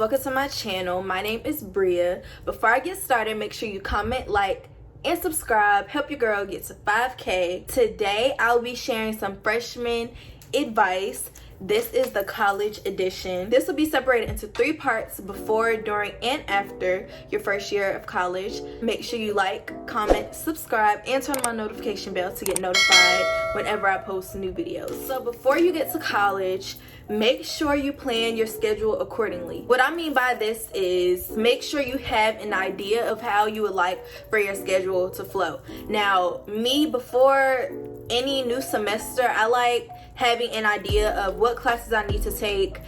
welcome to my channel. My name is Briah. Before I get started, make sure you comment, like, and subscribe. Help your girl get to 5K. Today, I'll be sharing some freshman advice. This is the college edition. This will be separated into 3 parts: before, during, and after your first year of college. Make sure you like, comment, subscribe, and turn on my notification bell to get notified whenever I post new videos. So before you get to college, make sure you plan your schedule accordingly. What I mean by this is make sure you have an idea of how you would like for your schedule to flow. Now, me, before any new semester, I like having an idea of what classes I need to take,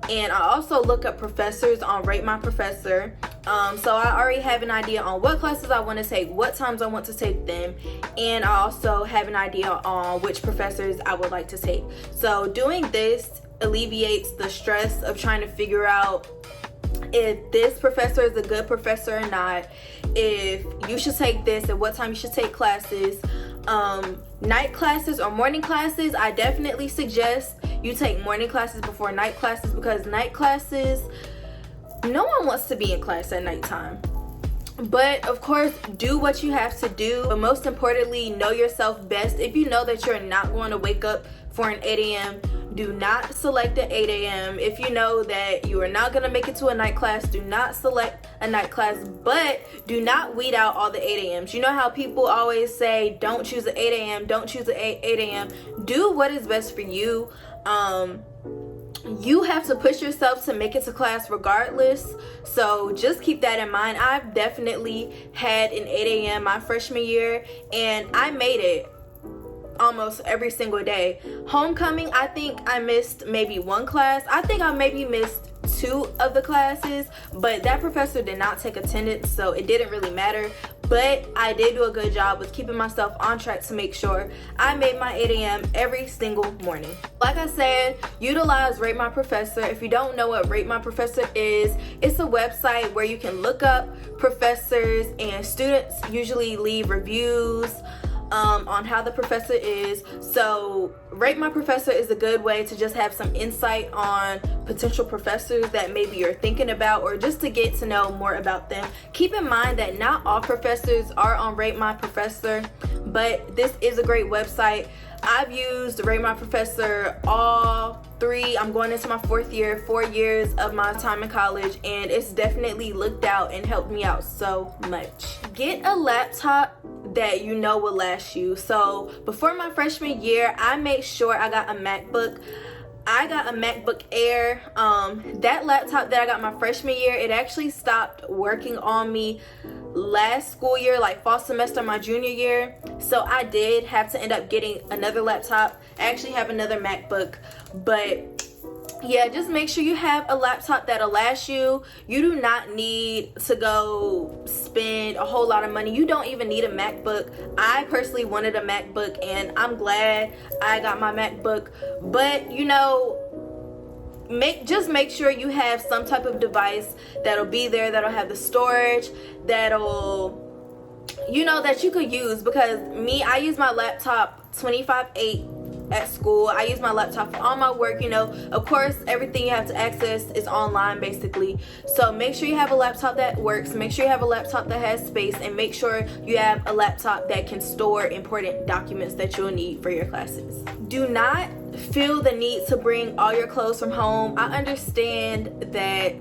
and I also look up professors on Rate My Professor. So I already have an idea on what classes I want to take, what times I want to take them, and I also have an idea on which professors I would like to take. So doing this alleviates the stress of trying to figure out if this professor is a good professor or not, if you should take this, at what time you should take classes. Night classes or morning classes, I definitely suggest you take morning classes before night classes, because night classes, no one wants to be in class at nighttime. But of course, do what you have to do, but most importantly, know yourself best. If you know that you're not going to wake up for an 8 a.m., do not select an 8 a.m. If you know that you are not going to make it to a night class, do not select a night class, but do not weed out all the 8 a.m.s. You know how people always say, don't choose an 8 a.m., don't choose an 8 a.m. Do what is best for you. You have to push yourself to make it to class regardless, so just keep that in mind. I've definitely had an 8 a.m. my freshman year, and I made it almost every single day. Homecoming, I think I missed maybe 1 class. I think I maybe missed 2 of the classes, but that professor did not take attendance, so it didn't really matter. But I did do a good job with keeping myself on track to make sure I made my 8 a.m. every single morning. Like I said, utilize Rate My Professor. If you don't know what Rate My Professor is, it's a website where you can look up professors, and students usually leave reviews on how the professor is. So Rate My Professor is a good way to just have some insight on potential professors that maybe you're thinking about, or just to get to know more about them. Keep in mind that not all professors are on Rate My Professor, but this is a great website. I've used Rate My Professor all 3, I'm going into my 4th year, 4 years of my time in college, and it's definitely looked out and helped me out so much. Get a laptop that you know will last you. So before my freshman year, I made sure I got a MacBook. I got a MacBook Air. That laptop that I got my freshman year, it actually stopped working on me last school year, like fall semester my junior year. So I did have to end up getting another laptop. I actually have another MacBook, but yeah, just make sure you have a laptop that'll last you. You do not need to go spend a whole lot of money. You don't even need a MacBook. I personally wanted a MacBook, and I'm glad I got my MacBook. But you know, just make sure you have some type of device that'll be there, that'll have the storage, that'll, you know, that you could use. Because me, I use my laptop 25/8 at school. I use my laptop for all my work. You know, of course, everything you have to access is online basically. So make sure you have a laptop that works, make sure you have a laptop that has space, and make sure you have a laptop that can store important documents that you'll need for your classes. Do not feel the need to bring all your clothes from home. I understand that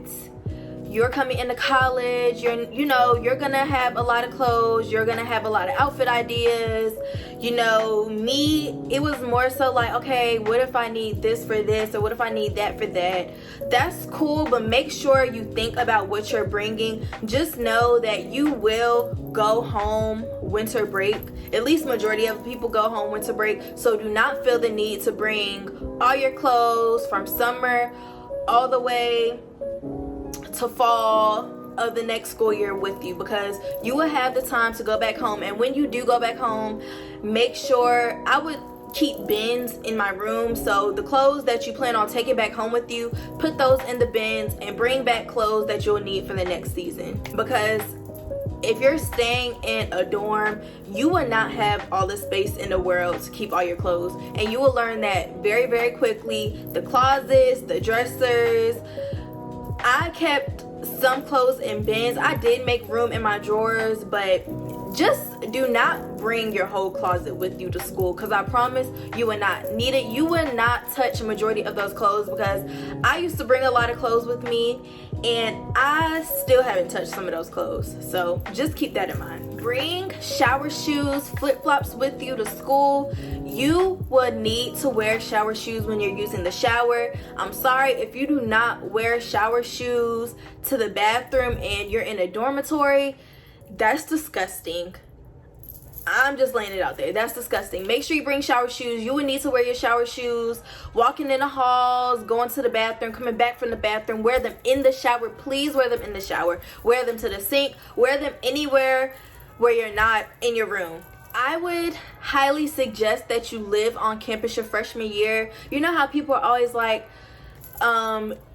you're coming into college, you're gonna have a lot of clothes, you're gonna have a lot of outfit ideas. You know, me, it was more so like, okay, what if I need this for this, or what if I need that for that? That's cool, but make sure you think about what you're bringing. Just know that you will go home winter break. At least majority of people go home winter break, so do not feel the need to bring all your clothes from summer all the way to fall of the next school year with you, because you will have the time to go back home. And when you do go back home, make sure, I would keep bins in my room, so the clothes that you plan on taking back home with you, put those in the bins and bring back clothes that you'll need for the next season. Because if you're staying in a dorm, you will not have all the space in the world to keep all your clothes, and you will learn that very, very quickly. The closets, the dressers, I kept some clothes in bins. I did make room in my drawers, but just do not bring your whole closet with you to school, because I promise you will not need it. You will not touch a majority of those clothes, because I used to bring a lot of clothes with me and I still haven't touched some of those clothes. So just keep that in mind. Bring shower shoes, flip-flops with you to school. You would need to wear shower shoes when you're using the shower. I'm sorry if you do not wear shower shoes to the bathroom and you're in a dormitory. That's disgusting. I'm just laying it out there. That's disgusting. Make sure you bring shower shoes. You would need to wear your shower shoes walking in the halls, going to the bathroom, coming back from the bathroom. Wear them in the shower. Please wear them in the shower. Wear them to the sink. Wear them anywhere where you're not in your room. I would highly suggest that you live on campus your freshman year. You know how people are always like,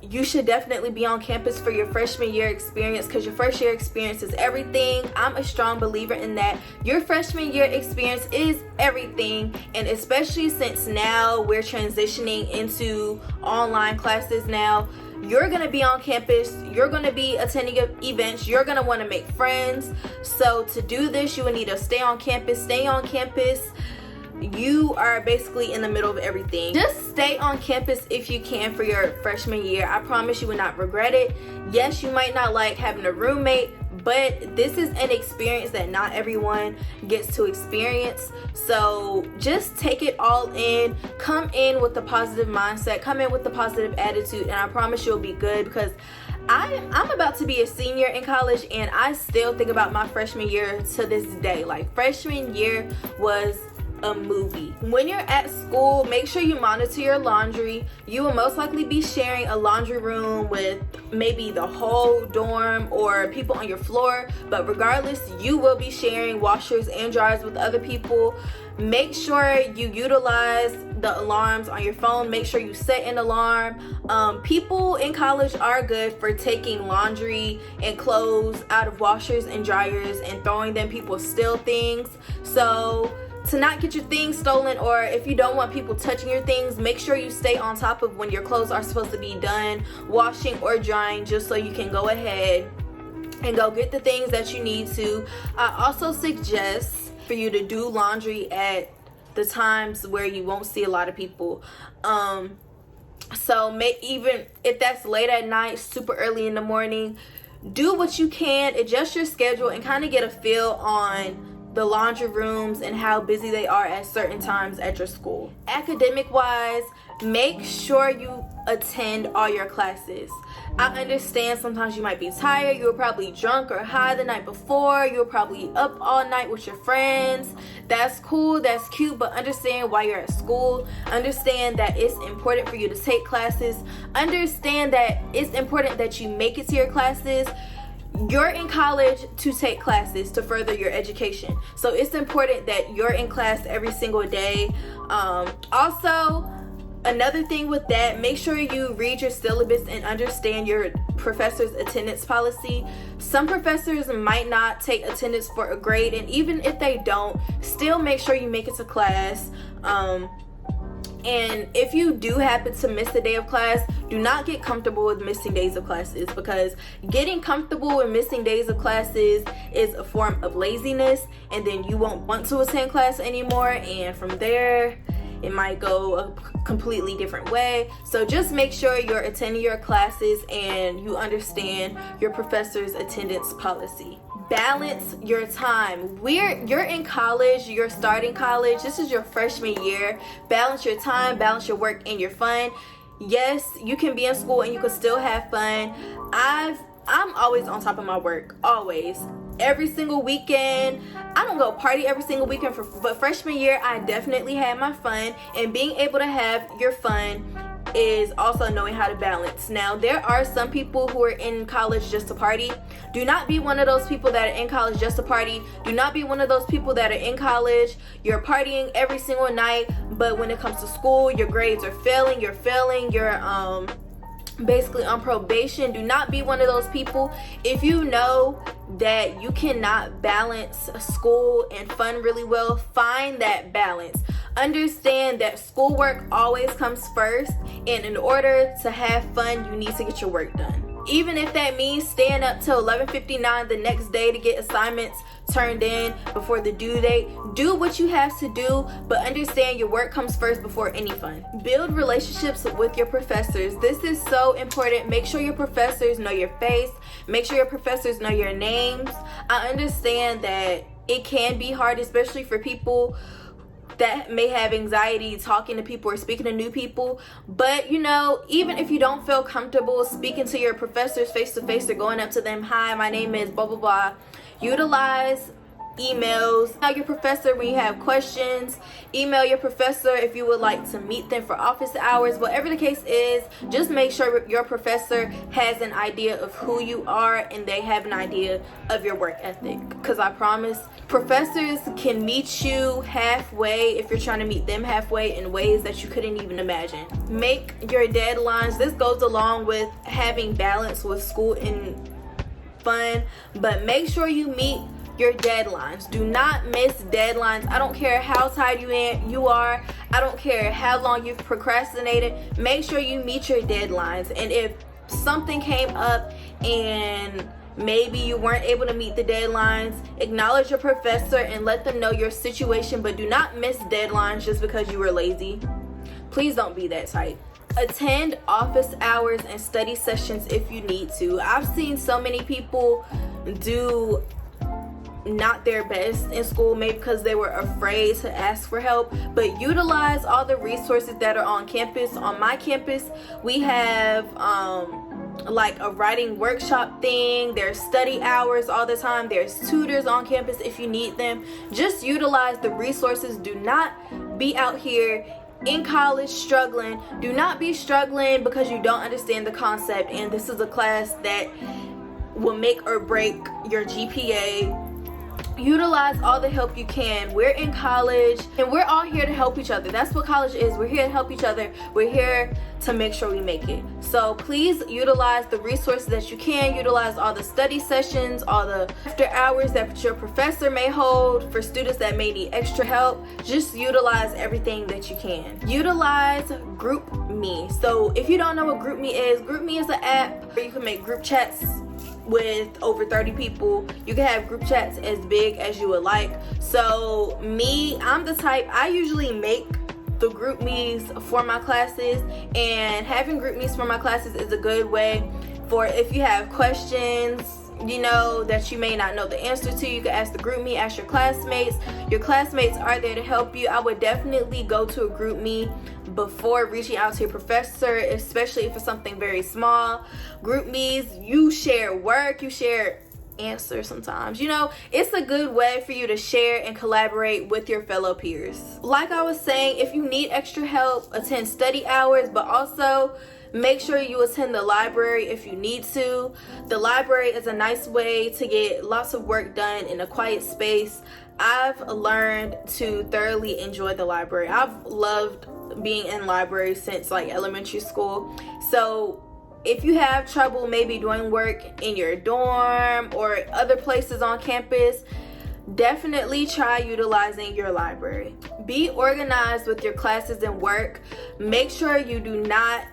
you should definitely be on campus for your freshman year experience, because your first year experience is everything. I'm a strong believer in that. Your freshman year experience is everything, and especially since now we're transitioning into online classes now. You're going to be on campus, you're going to be attending events, you're going to want to make friends. So to do this, you will need to stay on campus. Stay on campus. You are basically in the middle of everything. Just stay on campus if you can for your freshman year. I promise you will not regret it. Yes, you might not like having a roommate, but this is an experience that not everyone gets to experience. So just take it all in. Come in with a positive mindset. Come in with a positive attitude, and I promise you'll be good, because I'm about to be a senior in college and I still think about my freshman year to this day. Like, freshman year was a movie. When you're at school, make sure you monitor your laundry. You will most likely be sharing a laundry room with maybe the whole dorm or people on your floor, but regardless, you will be sharing washers and dryers with other people. Make sure you utilize the alarms on your phone. Make sure you set an alarm. People in college are good for taking laundry and clothes out of washers and dryers and throwing them. People steal things. So to not get your things stolen, or if you don't want people touching your things, make sure you stay on top of when your clothes are supposed to be done washing or drying, just so you can go ahead and go get the things that you need to. I also suggest for you to do laundry at the times where you won't see a lot of people. So even if that's late at night, super early in the morning, do what you can, adjust your schedule, and kind of get a feel on the laundry rooms and how busy they are at certain times at your school. Academic wise, make sure you attend all your classes. I understand sometimes you might be tired. You were probably drunk or high the night before. You were probably up all night with your friends. That's cool, that's cute, but understand why you're at school. Understand that it's important for you to take classes. Understand that it's important that you make it to your classes. You're in college to take classes to further your education, so it's important that you're in class every single day. Also, another thing with that, make sure you read your syllabus and understand your professor's attendance policy. Some professors might not take attendance for a grade, and even if they don't, still make sure you make it to class. And if you do happen to miss a day of class, do not get comfortable with missing days of classes, because getting comfortable with missing days of classes is a form of laziness, and then you won't want to attend class anymore, and from there it might go a completely different way. So just make sure you're attending your classes and you understand your professor's attendance policy. Balance your time. You're in college, you're starting college, this is your freshman year. Balance your time, balance your work and your fun. Yes, you can be in school and you can still have fun. I'm always on top of my work, always. Every single weekend. I don't go party every single weekend, but freshman year I definitely had my fun, and being able to have your fun is also knowing how to balance. Now, there are some people who are in college just to party. Do not be one of those people that are in college just to party. Do not be one of those people that are in college, you're partying every single night, but when it comes to school, your grades are failing, you're basically on probation. Do not be one of those people. If you know that you cannot balance school and fun really well, find that balance. Understand that schoolwork always comes first, and in order to have fun, you need to get your work done. Even if that means staying up till 11:59 the next day to get assignments turned in before the due date, do what you have to do, but understand your work comes first before any fun. Build relationships with your professors. This is so important. Make sure your professors know your face. Make sure your professors know your names. I understand that it can be hard, especially for people that may have anxiety talking to people or speaking to new people. But you know, even if you don't feel comfortable speaking to your professors face to face or going up to them, hi, my name is blah blah blah, utilize emails. Email your professor when you have questions. Email your professor if you would like to meet them for office hours. Whatever the case is, just make sure your professor has an idea of who you are and they have an idea of your work ethic, because I promise professors can meet you halfway if you're trying to meet them halfway in ways that you couldn't even imagine. Make your deadlines. This goes along with having balance with school and fun, but make sure you meet your deadlines. Do not miss deadlines. I don't care how tired you are. I don't care how long you've procrastinated. Make sure you meet your deadlines. And if something came up and maybe you weren't able to meet the deadlines, acknowledge your professor and let them know your situation, but do not miss deadlines just because you were lazy. Please don't be that type. Attend office hours and study sessions if you need to. I've seen so many people do not their best in school, maybe because they were afraid to ask for help, but utilize all the resources that are on campus. On my campus, we have like a writing workshop thing. There's study hours all the time. There's tutors on campus if you need them. Just utilize the resources. Do not be out here in college struggling. Do not be struggling because you don't understand the concept, and this is a class that will make or break your GPA. Utilize all the help you can. We're in college and we're all here to help each other. That's what college is. We're here to help each other. We're here to make sure we make it. So please utilize the resources that you can. Utilize all the study sessions, all the after hours that your professor may hold for students that may need extra help. Just utilize everything that you can. Utilize GroupMe. So if you don't know what GroupMe is an app where you can make group chats with over 30 people. You can have group chats as big as you would like. So me, I'm the type, I usually make the group me's for my classes, and having group me's for my classes is a good way for if you have questions, you know, that you may not know the answer to, you can ask the group me, ask your classmates. Your classmates are there to help you. I would definitely go to a group me before reaching out to your professor, especially if it's something very small. Group me's, you share work, you share answers sometimes. You know, it's a good way for you to share and collaborate with your fellow peers. Like I was saying, if you need extra help, attend study hours, but also make sure you attend the library if you need to. The library is a nice way to get lots of work done in a quiet space. I've learned to thoroughly enjoy the library. I've loved being in libraries since like elementary school. So if you have trouble maybe doing work in your dorm or other places on campus, definitely try utilizing your library. Be organized with your classes and work. Make sure you do not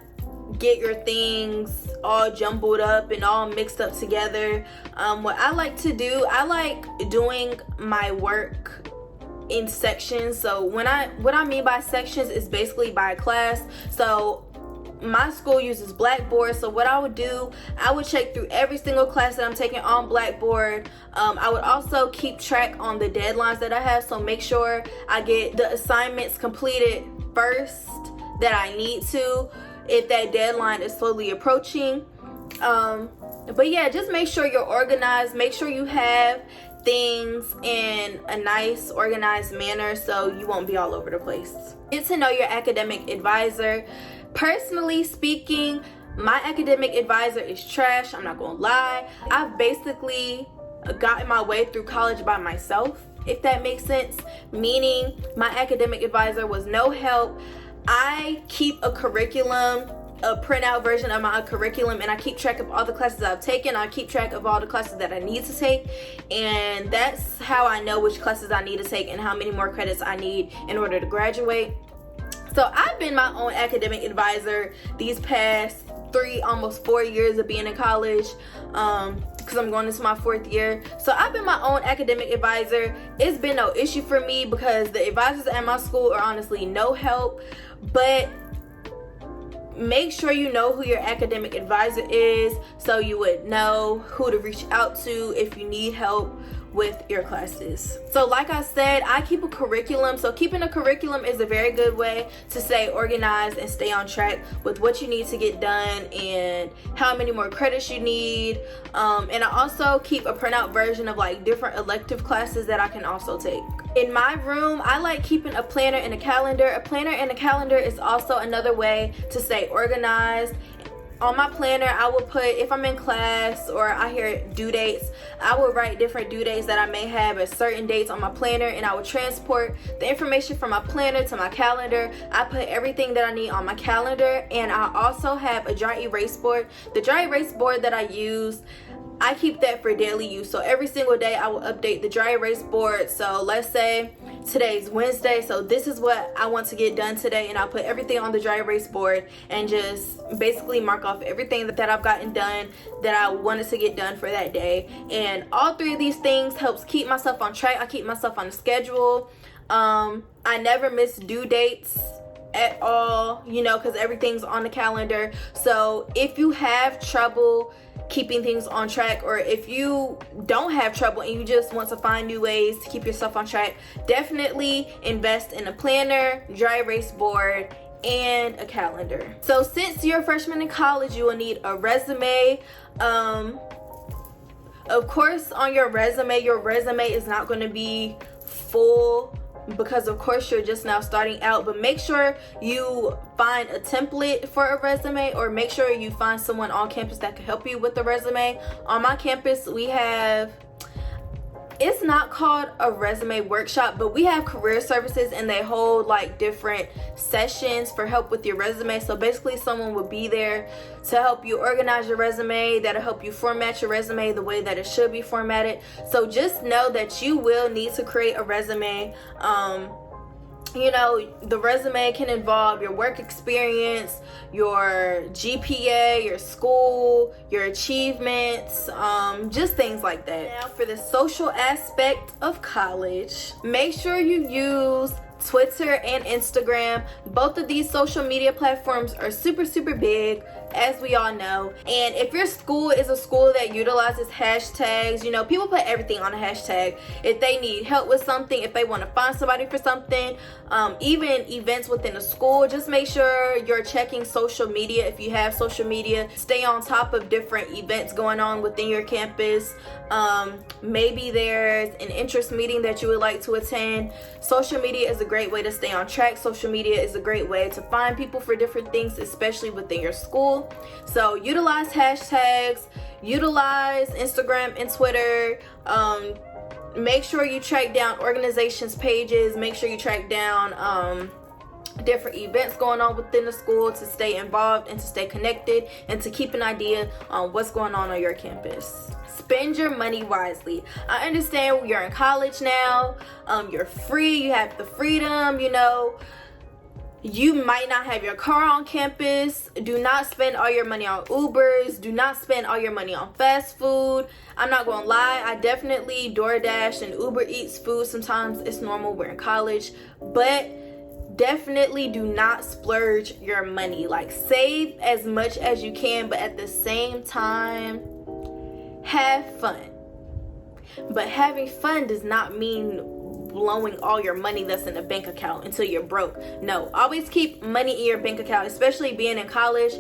get your things all jumbled up and all mixed up together. What I like to do, I like doing my work in sections. So what I mean by sections is basically by class. So my school uses Blackboard, so what I would do, I would check through every single class that I'm taking on Blackboard. I would also keep track on the deadlines that I have, so make sure I get the assignments completed first that I need to if that deadline is slowly approaching. But yeah, just make sure you're organized. Make sure you have things in a nice organized manner so you won't be all over the place. Get to know your academic advisor. Personally speaking, my academic advisor is trash. I'm not gonna lie. I've basically gotten my way through college by myself, if that makes sense. Meaning my academic advisor was no help. I keep a curriculum, a printout version of my curriculum, and I keep track of all the classes I've taken. I keep track of all the classes that I need to take, and that's how I know which classes I need to take and how many more credits I need in order to graduate. So I've been my own academic advisor these past 3, almost 4 years of being in college, because I'm going into my 4th year. So I've been my own academic advisor. It's been no issue for me because the advisors at my school are honestly no help. But make sure you know who your academic advisor is, so you would know who to reach out to if you need help with your classes. So like I said, I keep a curriculum. So keeping a curriculum is a very good way to stay organized and stay on track with what you need to get done and how many more credits you need. And I also keep a printout version of like different elective classes that I can also take. In my room, I like keeping a planner and a calendar. A planner and a calendar is also another way to stay organized. On my planner, I will put, if I'm in class or I hear due dates, I will write different due dates that I may have at certain dates on my planner, and I will transport the information from my planner to my calendar. I put everything that I need on my calendar, and I also have a dry erase board. The dry erase board that I use, I keep that for daily use. So every single day I will update the dry erase board. So let's say today's Wednesday, so this is what I want to get done today, and I'll put everything on the dry erase board and just basically mark off everything that I've gotten done that I wanted to get done for that day. And all 3 of these things helps keep myself on track. I keep myself on the schedule. I never miss due dates at all, you know, because everything's on the calendar. So if you have trouble keeping things on track, or if you don't have trouble and you just want to find new ways to keep yourself on track, definitely invest in a planner, dry erase board, and a calendar. So since you're a freshman in college, you will need a resume. Of course, on your resume is not going to be full because of course you're just now starting out, but make sure you find a template for a resume, or make sure you find someone on campus that can help you with the resume. On my campus, we have, it's not called a resume workshop, but we have career services, and they hold like different sessions for help with your resume. So basically someone will be there to help you organize your resume, that'll help you format your resume the way that it should be formatted. So just know that you will need to create a resume. You know, the resume can involve your work experience, your GPA, your school, your achievements, just things like that. Now for the social aspect of college, make sure you use Twitter and Instagram. Both of these social media platforms are super big, as we all know. And if your school is a school that utilizes hashtags, you know, people put everything on a hashtag. If they need help with something, if they want to find somebody for something, even events within the school, just make sure you're checking social media. If you have social media, stay on top of different events going on within your campus. Maybe there's an interest meeting that you would like to attend. Social media is a great way to stay on track. Social media is a great way to find people for different things, especially within your school. So utilize hashtags, utilize Instagram and Twitter. Make sure you track down organizations pages. Make sure you track down different events going on within the school to stay involved and to stay connected and to keep an idea on what's going on your campus. Spend your money wisely. I understand you're in college now, you're free, you have the freedom, you know, you might not have your car on campus. Do not spend all your money on Ubers. Do not spend all your money on fast food. I'm not gonna lie, I definitely DoorDash and Uber Eats food. Sometimes it's normal, we're in college, but definitely do not splurge your money. Like, save as much as you can, but at the same time, have fun. But having fun does not mean blowing all your money that's in a bank account until you're broke. No, always keep money in your bank account, especially being in college,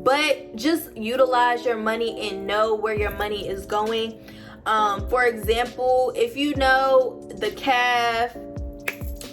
but just utilize your money and know where your money is going. For example, if you know the CAF,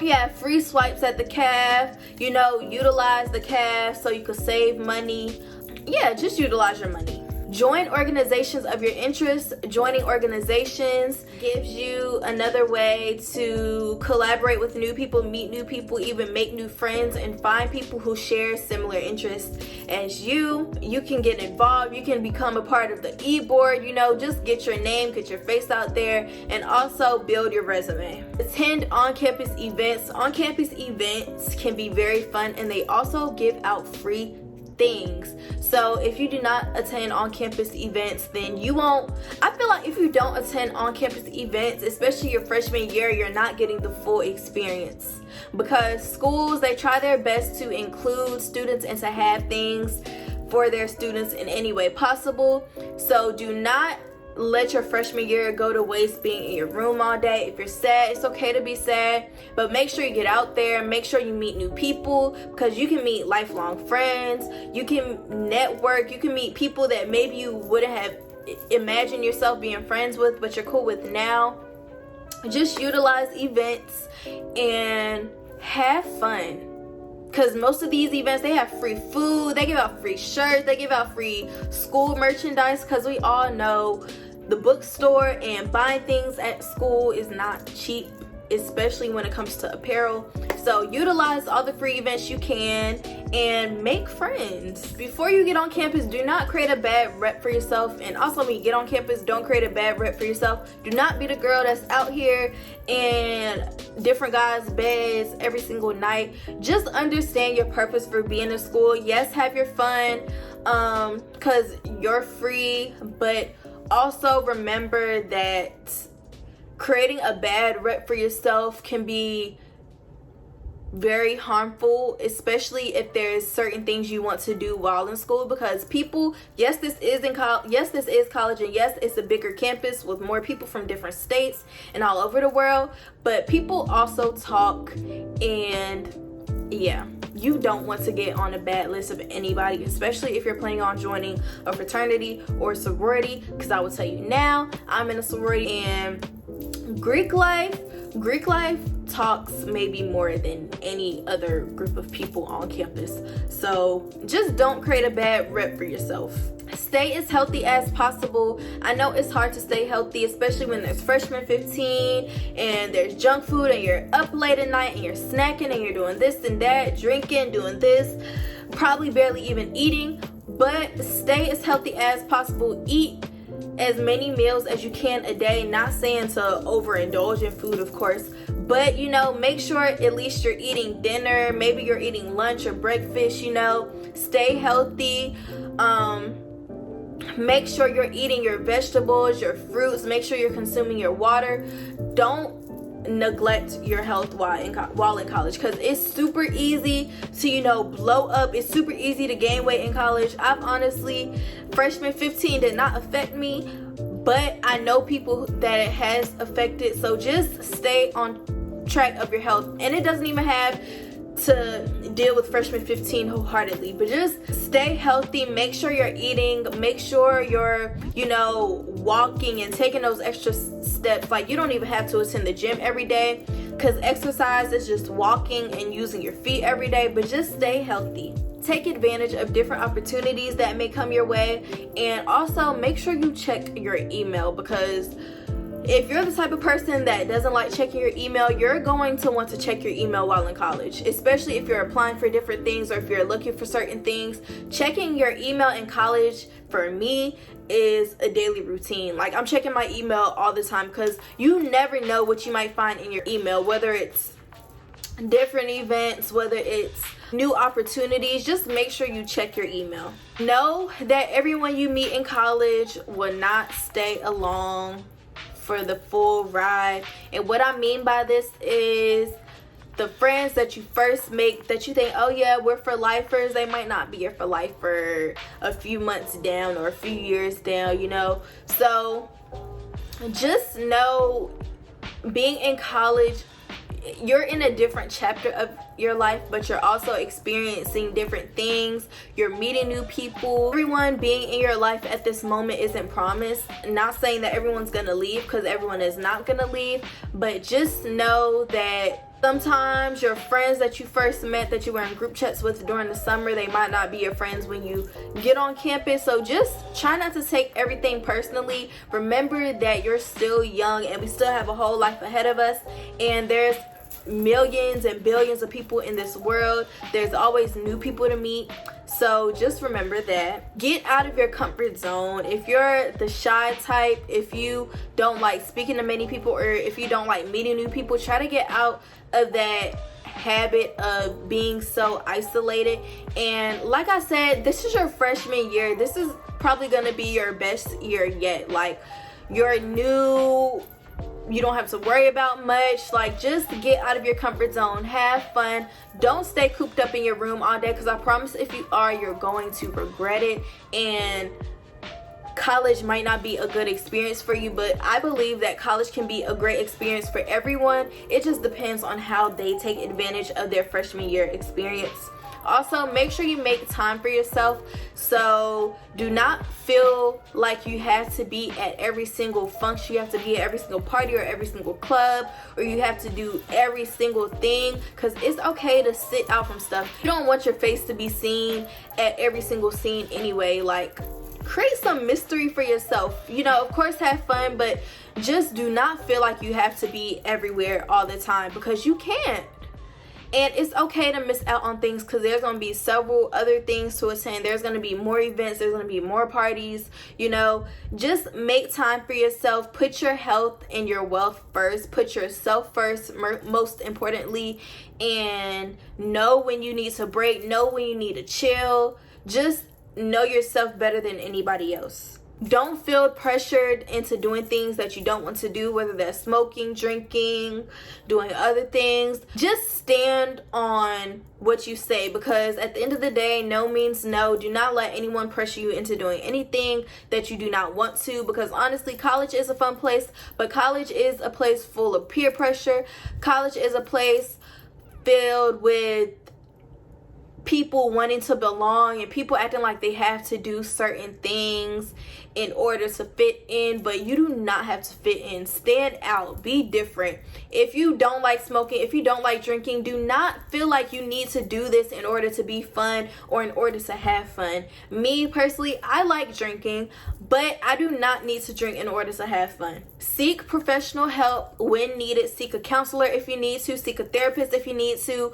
you have free swipes at the CAF, you know, utilize the CAF so you can save money. Yeah, just utilize your money. Join organizations of your interest. Joining organizations gives you another way to collaborate with new people, meet new people, even make new friends, and find people who share similar interests as you. You can get involved. You can become a part of the e-board. You know, just get your name, get your face out there, and also build your resume. Attend on-campus events. On-campus events can be very fun, and they also give out free things. So if you do not attend on-campus events, then you won't. I feel like if you don't attend on-campus events, especially your freshman year, you're not getting the full experience, because schools, they try their best to include students and to have things for their students in any way possible. So do not let your freshman year go to waste being in your room all day. If you're sad, it's okay to be sad, but make sure you get out there. Make sure you meet new people, because you can meet lifelong friends. You can network. You can meet people that maybe you wouldn't have imagined yourself being friends with, but you're cool with now. Just utilize events and have fun. Because most of these events, they have free food, they give out free shirts, they give out free school merchandise, because we all know the bookstore and buying things at school is not cheap, especially when it comes to apparel. So utilize all the free events you can and make friends. Before you get on campus, do not create a bad rep for yourself. And also when you get on campus, don't create a bad rep for yourself. Do not be the girl that's out here in different guys' beds every single night. Just understand your purpose for being in school. Yes, have your fun, because you're free, but also remember that creating a bad rep for yourself can be very harmful, especially if there's certain things you want to do while in school. Because people, yes, this is college, and yes, it's a bigger campus with more people from different states and all over the world, but people also talk, and yeah, you don't want to get on a bad list of anybody, especially if you're planning on joining a fraternity or sorority. Because I will tell you now, I'm in a sorority, and Greek life talks maybe more than any other group of people on campus. So just don't create a bad rep for yourself. Stay as healthy as possible. I know it's hard to stay healthy, especially when there's freshman 15 and there's junk food and you're up late at night and you're snacking and you're doing this and that, drinking, doing this, probably barely even eating. But stay as healthy as possible. Eat as many meals as you can a day. Not saying to overindulge in food, of course, but make sure at least you're eating dinner, maybe you're eating lunch or breakfast. Stay healthy. Make sure you're eating your vegetables, your fruits. Make sure you're consuming your water. Don't neglect your health while in college, because it's super easy to blow up. It's super easy to gain weight in college. I've honestly, freshman 15 did not affect me, but I know people that it has affected. So just stay on track of your health, and it doesn't even have to deal with freshman 15 wholeheartedly, but just stay healthy. Make sure you're eating, make sure you're walking and taking those extra steps. Like, you don't even have to attend the gym every day, because exercise is just walking and using your feet every day. But just stay healthy. Take advantage of different opportunities that may come your way, and also make sure you check your email, because if you're the type of person that doesn't like checking your email, you're going to want to check your email while in college, especially if you're applying for different things or if you're looking for certain things. Checking your email in college, for me, is a daily routine. Like, I'm checking my email all the time, because you never know what you might find in your email, whether it's different events, whether it's new opportunities. Just make sure you check your email. Know that everyone you meet in college will not stay along for the full ride. And what I mean by this is the friends that you first make that you think, oh yeah, we're for lifers, they might not be here for life for a few months down or a few years down, So just know, being in college, you're in a different chapter of your life, but you're also experiencing different things. You're meeting new people. Everyone being in your life at this moment isn't promised. Not saying that everyone's gonna leave, because everyone is not gonna leave, but just know that sometimes your friends that you first met, that you were in group chats with during the summer, they might not be your friends when you get on campus. So just try not to take everything personally. Remember that you're still young and we still have a whole life ahead of us, and there's millions and billions of people in this world. There's always new people to meet. So just remember that. Get out of your comfort zone. If you're the shy type, if you don't like speaking to many people, or if you don't like meeting new people, try to get out of that habit of being so isolated. And like I said, this is your freshman year. This is probably going to be your best year yet. Like, you're new, you don't have to worry about much. Like, just get out of your comfort zone, have fun. Don't stay cooped up in your room all day, because I promise if you are, you're going to regret it. And college might not be a good experience for you, but I believe that college can be a great experience for everyone. It just depends on how they take advantage of their freshman year experience. Also, make sure you make time for yourself. So do not feel like you have to be at every single function, you have to be at every single party or every single club, or you have to do every single thing, because it's okay to sit out from stuff. You don't want your face to be seen at every single scene anyway. Like, create some mystery for yourself. You know, of course, have fun, but just do not feel like you have to be everywhere all the time, because you can't. And it's okay to miss out on things, because there's going to be several other things to attend. There's going to be more events. There's going to be more parties. You know, just make time for yourself. Put your health and your wealth first. Put yourself first, most importantly. And know when you need to break. Know when you need to chill. Just know yourself better than anybody else. Don't feel pressured into doing things that you don't want to do, whether that's smoking, drinking, doing other things. Just stand on what you say, because at the end of the day, no means no. Do not let anyone pressure you into doing anything that you do not want to, because honestly, college is a fun place, but college is a place full of peer pressure. College is a place filled with people wanting to belong and people acting like they have to do certain things in order to fit in, but you do not have to fit in. Stand out, be different. If you don't like smoking, if you don't like drinking, do not feel like you need to do this in order to be fun or in order to have fun. Me personally, I like drinking, but I do not need to drink in order to have fun. Seek professional help when needed. Seek a counselor if you need to. Seek a therapist if you need to.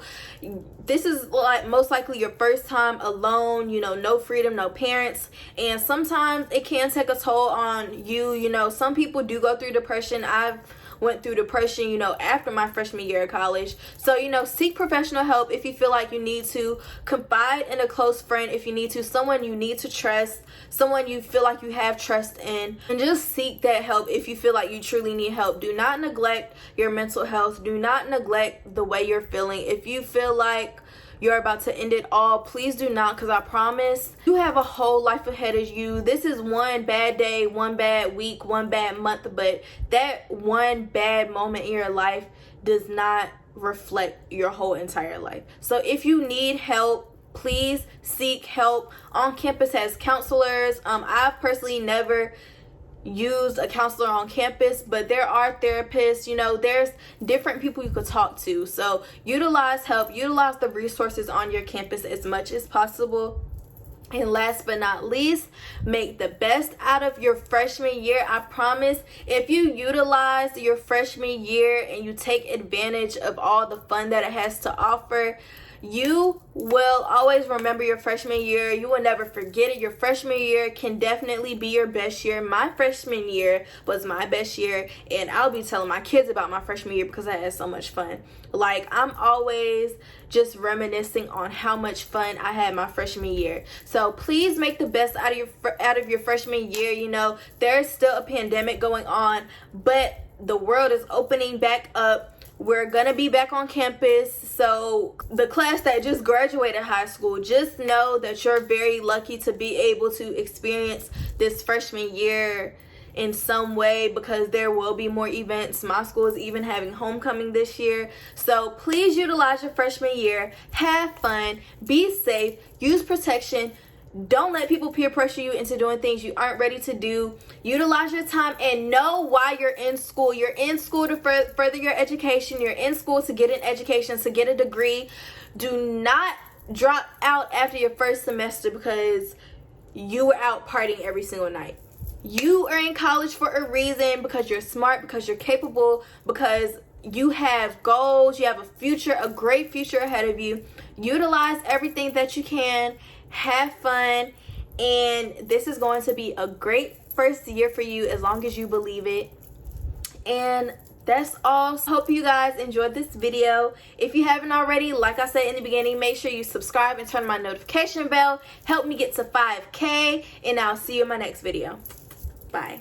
This is like most likely your first time alone, you know, no freedom, no parents, and sometimes it can take a toll on you. You know, some people do go through depression. I've went through depression, you know, after my freshman year of college. So, you know, seek professional help if you feel like you need to. Confide in a close friend if you need to. Someone you need to trust. Someone you feel like you have trust in. And just seek that help if you feel like you truly need help. Do not neglect your mental health. Do not neglect the way you're feeling. If you feel like you're about to end it all, please do not, because I promise you have a whole life ahead of you. This is one bad day, one bad week, one bad month, but that one bad moment in your life does not reflect your whole entire life. So if you need help, please seek help. On campus has counselors. I've personally never used a counselor on campus, but there are therapists. You know, there's different people you could talk to. So utilize help, utilize the resources on your campus as much as possible. And last but not least, make the best out of your freshman year. I promise, if you utilize your freshman year and you take advantage of all the fun that it has to offer, you will always remember your freshman year. You will never forget it. Your freshman year can definitely be your best year. My freshman year was my best year, and I'll be telling my kids about my freshman year because I had so much fun. Like, I'm always just reminiscing on how much fun I had my freshman year. So please make the best out of your freshman year. You know, there's still a pandemic going on, but the world is opening back up. We're gonna be back on campus. So the class that just graduated high school, just know that you're very lucky to be able to experience this freshman year in some way, because there will be more events. My school is even having homecoming this year. So please utilize your freshman year, have fun, be safe, use protection. Don't let people peer pressure you into doing things you aren't ready to do. Utilize your time and know why you're in school. You're in school to further your education. You're in school to get an education, to get a degree. Do not drop out after your first semester because you were out partying every single night. You are in college for a reason, because you're smart, because you're capable, because You have goals, you have a future, a great future ahead of you. Utilize everything that you can, have fun, and this is going to be a great first year for you as long as you believe it. And that's all. So hope you guys enjoyed this video. If you haven't already, like I said in the beginning, make sure you subscribe and turn on my notification bell. Help me get to 5K, and I'll see you in my next video. Bye.